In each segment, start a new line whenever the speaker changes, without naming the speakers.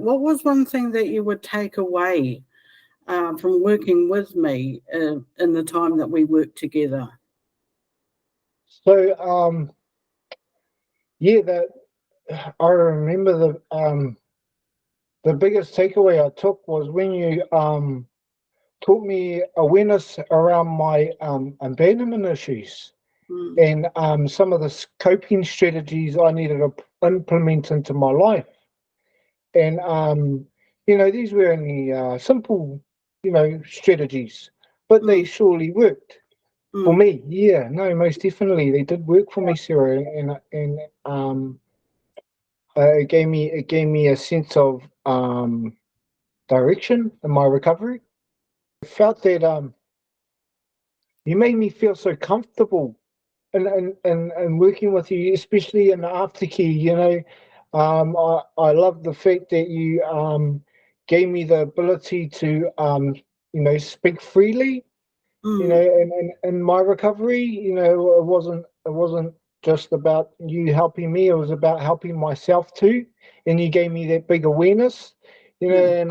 what was one thing that you would take away from working with me in the time that we worked together?
So, I remember the biggest takeaway I took was when you taught me awareness around my abandonment issues and some of the coping strategies I needed to implement into my life. And these were only simple, strategies, but they surely worked for me. Yeah, no, most definitely they did work for me, Sarah, and it gave me a sense of direction in my recovery. I felt that you made me feel so comfortable and working with you, especially in the aftercare. I love the fact that you gave me the ability to speak freely. In my recovery, it wasn't just about you helping me; it was about helping myself too. And you gave me that big awareness, and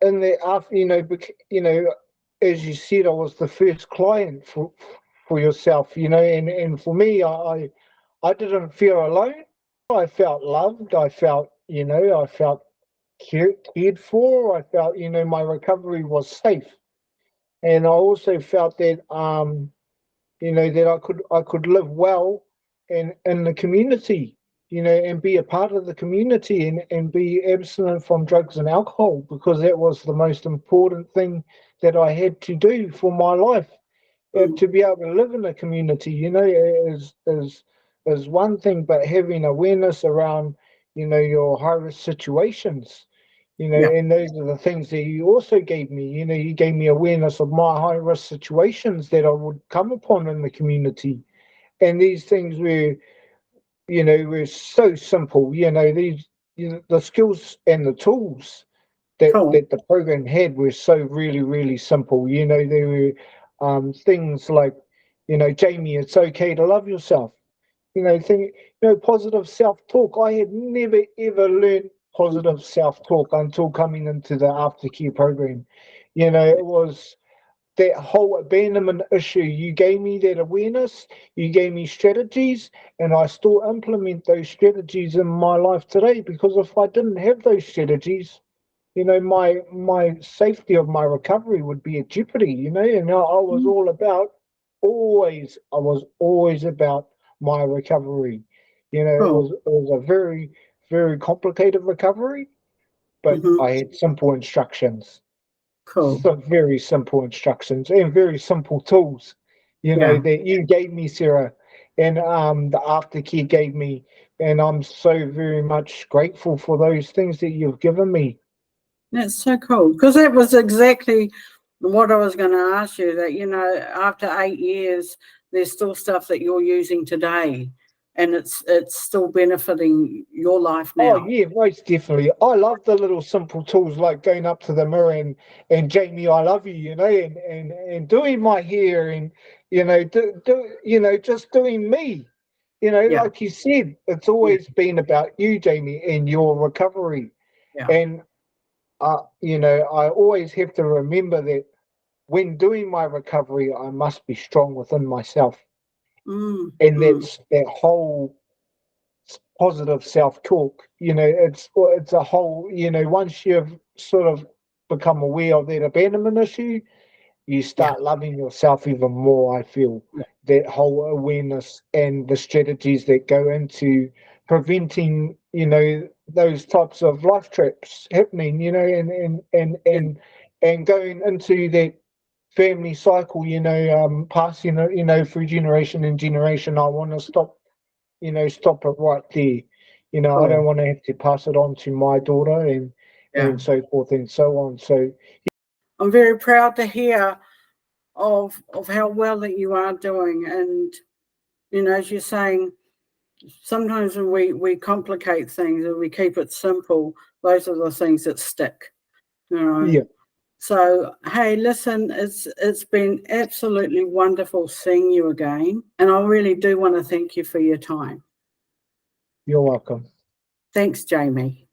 in the after, as you said, I was the first client for yourself, and for me, I didn't feel alone. I felt loved. I felt cared for. I felt, my recovery was safe, and I also felt that, that I could live well in the community, and be a part of the community and be abstinent from drugs and alcohol, because that was the most important thing that I had to do for my life. To be able to live in a community, is one thing, but having awareness around, your high risk situations, and those are the things that you also gave me. You gave me awareness of my high risk situations that I would come upon in the community, and these things were so simple. The skills and the tools that the program had were so really, really simple. There were things like, Jamie, it's okay to love yourself. Positive self-talk. I had never ever learned positive self-talk until coming into the aftercare program. It was that whole abandonment issue. You gave me that awareness, you gave me strategies, and I still implement those strategies in my life today, because if I didn't have those strategies, my safety of my recovery would be at jeopardy, and I was always about my recovery. It was a very, very complicated recovery, but I had simple instructions. So very simple instructions and very simple tools, that you gave me, Sarah, and the aftercare gave me, and I'm so very much grateful for those things that you've given me.
That's so cool, because that was exactly what I was going to ask you, that, after 8 years, there's still stuff that you're using today, and it's still benefiting your life
Oh
now.
yeah, most definitely. I love the little simple tools like going up to the mirror and Jamie, I love you, and doing my hair, and just doing me.
Yeah,
Like you said, it's
yeah,
always been about you, Jamie, and your recovery.
yeah.
And I always have to remember that when doing my recovery, I must be strong within myself. And that's that whole positive self-talk. It's a whole, once you've sort of become aware of that abandonment issue, you
Yeah,
start loving yourself even more. I feel
yeah.
that whole awareness and the strategies that go into preventing, those types of life traps happening,
Yeah.
and going into that family cycle, passing it, through generation and generation. I want to stop it right there. I don't
Cool.
want to have to pass it on to my daughter
Yeah.
and so forth and so on. So
I'm very proud to hear of how well that you are doing, and as you're saying, sometimes when we complicate things and we keep it simple, those are the things that stick. You know.
yeah,
So hey, listen, it's been absolutely wonderful seeing you again, and I really do want to thank you for your time.
you're welcome.
Thanks, Jamie.